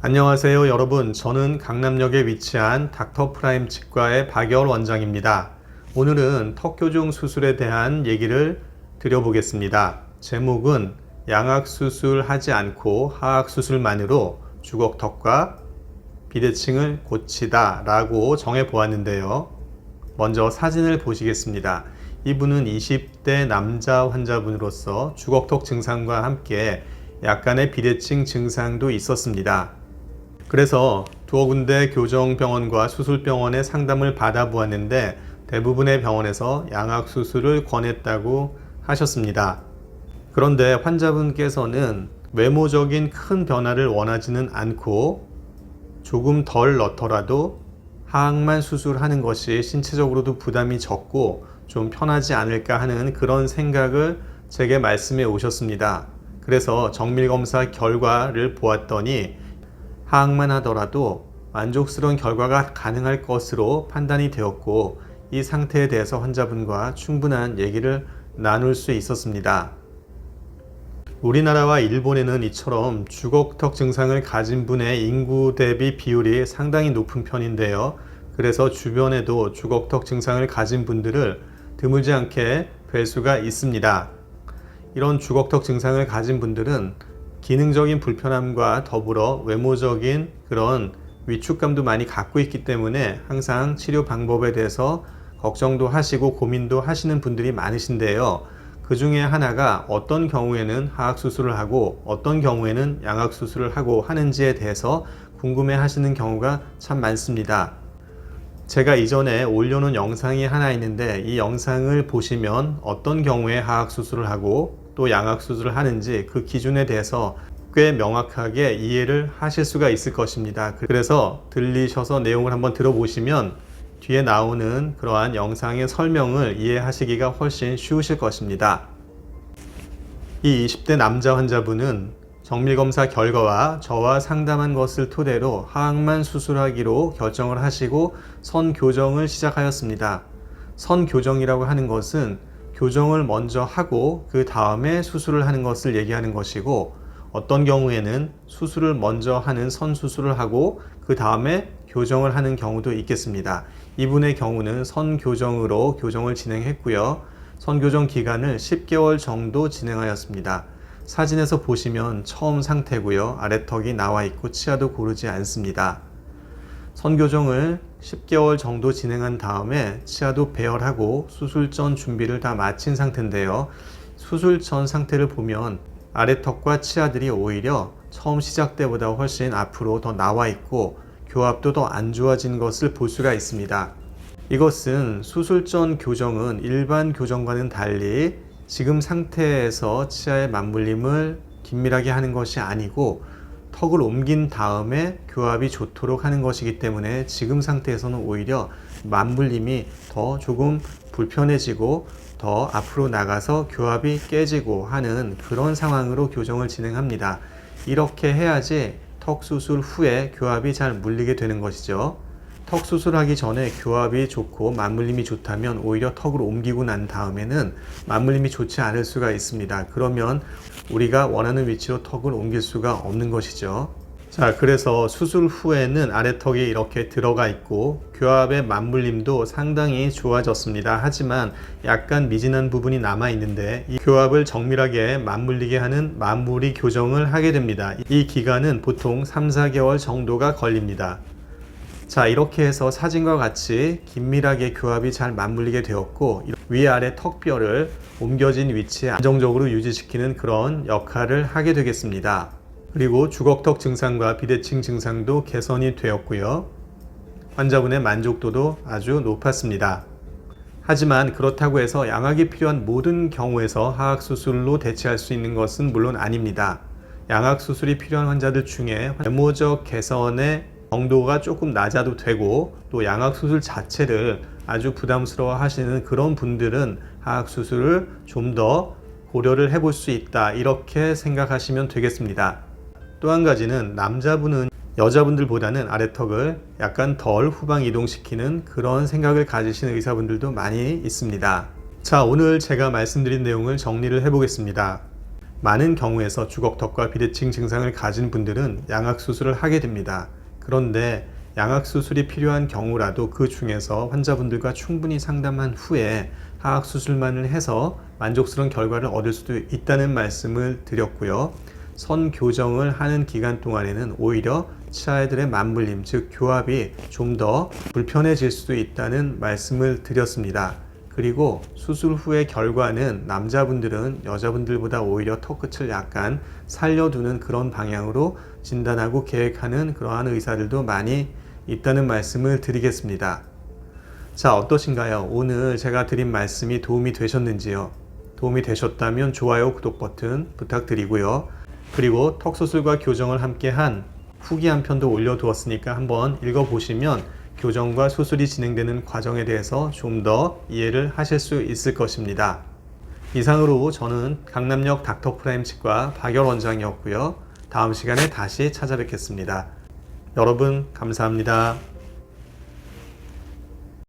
안녕하세요 여러분, 저는 강남역에 위치한 닥터프라임 치과의 박여울 원장입니다. 오늘은 턱교정 수술에 대한 얘기를 드려보겠습니다. 제목은 양악수술 하지 않고 하악수술만으로 주걱턱과 비대칭을 고치다 라고 정해보았는데요. 먼저 사진을 보시겠습니다. 이분은 20대 남자 환자분으로서 주걱턱 증상과 함께 약간의 비대칭 증상도 있었습니다. 그래서 두어 군데 교정병원과 수술병원의 상담을 받아보았는데 대부분의 병원에서 양악수술을 권했다고 하셨습니다. 그런데 환자분께서는 외모적인 큰 변화를 원하지는 않고 조금 덜 넣더라도 하악만 수술하는 것이 신체적으로도 부담이 적고 좀 편하지 않을까 하는 그런 생각을 제게 말씀해 오셨습니다. 그래서 정밀검사 결과를 보았더니 하악만 하더라도 만족스러운 결과가 가능할 것으로 판단이 되었고, 이 상태에 대해서 환자분과 충분한 얘기를 나눌 수 있었습니다. 우리나라와 일본에는 이처럼 주걱턱 증상을 가진 분의 인구 대비 비율이 상당히 높은 편인데요. 그래서 주변에도 주걱턱 증상을 가진 분들을 드물지 않게 뵐 수가 있습니다. 이런 주걱턱 증상을 가진 분들은 기능적인 불편함과 더불어 외모적인 그런 위축감도 많이 갖고 있기 때문에 항상 치료 방법에 대해서 걱정도 하시고 고민도 하시는 분들이 많으신데요. 그 중에 하나가 어떤 경우에는 하악수술을 하고 어떤 경우에는 양악수술을 하고 하는지에 대해서 궁금해 하시는 경우가 참 많습니다. 제가 이전에 올려놓은 영상이 하나 있는데 이 영상을 보시면 어떤 경우에 하악수술을 하고 또 양악수술을 하는지 그 기준에 대해서 꽤 명확하게 이해를 하실 수가 있을 것입니다. 그래서 들리셔서 내용을 한번 들어보시면 뒤에 나오는 그러한 영상의 설명을 이해하시기가 훨씬 쉬우실 것입니다. 이 20대 남자 환자분은 정밀검사 결과와 저와 상담한 것을 토대로 하악만 수술하기로 결정을 하시고 선교정을 시작하였습니다. 선교정이라고 하는 것은 교정을 먼저 하고 그 다음에 수술을 하는 것을 얘기하는 것이고, 어떤 경우에는 수술을 먼저 하는 선수술을 하고 그 다음에 교정을 하는 경우도 있겠습니다. 이분의 경우는 선교정으로 교정을 진행했고요. 선교정 기간을 10개월 정도 진행하였습니다. 사진에서 보시면 처음 상태고요. 아래턱이 나와 있고 치아도 고르지 않습니다. 선교정을 10개월 정도 진행한 다음에 치아도 배열하고 수술 전 준비를 다 마친 상태인데요. 수술 전 상태를 보면 아래턱과 치아들이 오히려 처음 시작 때보다 훨씬 앞으로 더 나와 있고 교합도 더 안 좋아진 것을 볼 수가 있습니다. 이것은 수술 전 교정은 일반 교정과는 달리 지금 상태에서 치아의 맞물림을 긴밀하게 하는 것이 아니고 턱을 옮긴 다음에 교합이 좋도록 하는 것이기 때문에 지금 상태에서는 오히려 맞물림이 더 조금 불편해지고 더 앞으로 나가서 교합이 깨지고 하는 그런 상황으로 교정을 진행합니다. 이렇게 해야지 턱 수술 후에 교합이 잘 물리게 되는 것이죠. 턱 수술하기 전에 교합이 좋고 맞물림이 좋다면 오히려 턱을 옮기고 난 다음에는 맞물림이 좋지 않을 수가 있습니다. 그러면 우리가 원하는 위치로 턱을 옮길 수가 없는 것이죠. 자, 그래서 수술 후에는 아래턱이 이렇게 들어가 있고 교합의 맞물림도 상당히 좋아졌습니다. 하지만 약간 미진한 부분이 남아 있는데 이 교합을 정밀하게 맞물리게 하는 마무리 교정을 하게 됩니다. 이 기간은 보통 3-4개월 정도가 걸립니다. 자, 이렇게 해서 사진과 같이 긴밀하게 교합이 잘 맞물리게 되었고 위아래 턱뼈를 옮겨진 위치에 안정적으로 유지시키는 그런 역할을 하게 되겠습니다. 그리고 주걱턱 증상과 비대칭 증상도 개선이 되었고요. 환자분의 만족도도 아주 높았습니다. 하지만 그렇다고 해서 양악이 필요한 모든 경우에서 하악수술로 대체할 수 있는 것은 물론 아닙니다. 양악수술이 필요한 환자들 중에 외모적 개선의 정도가 조금 낮아도 되고 또 양악수술 자체를 아주 부담스러워 하시는 그런 분들은 하악수술을 좀 더 고려를 해볼 수 있다, 이렇게 생각하시면 되겠습니다. 또 한 가지는 남자분은 여자분들보다는 아래턱을 약간 덜 후방 이동시키는 그런 생각을 가지신 의사분들도 많이 있습니다. 자, 오늘 제가 말씀드린 내용을 정리를 해보겠습니다. 많은 경우에서 주걱턱과 비대칭 증상을 가진 분들은 양악수술을 하게 됩니다. 그런데 양악수술이 필요한 경우라도 그 중에서 환자분들과 충분히 상담한 후에 하악수술만을 해서 만족스러운 결과를 얻을 수도 있다는 말씀을 드렸고요. 선 교정을 하는 기간 동안에는 오히려 치아들의 맞물림, 즉 교합이 좀 더 불편해질 수도 있다는 말씀을 드렸습니다. 그리고 수술 후의 결과는 남자분들은 여자분들보다 오히려 턱끝을 약간 살려두는 그런 방향으로 진단하고 계획하는 그러한 의사들도 많이 있다는 말씀을 드리겠습니다. 자, 어떠신가요? 오늘 제가 드린 말씀이 도움이 되셨는지요? 도움이 되셨다면 좋아요, 구독 버튼 부탁드리고요. 그리고 턱수술과 교정을 함께한 후기 한 편도 올려두었으니까 한번 읽어보시면 교정과 수술이 진행되는 과정에 대해서 좀 더 이해를 하실 수 있을 것입니다. 이상으로 저는 강남역 닥터프라임 치과 박열 원장이었고요. 다음 시간에 다시 찾아뵙겠습니다. 여러분 감사합니다.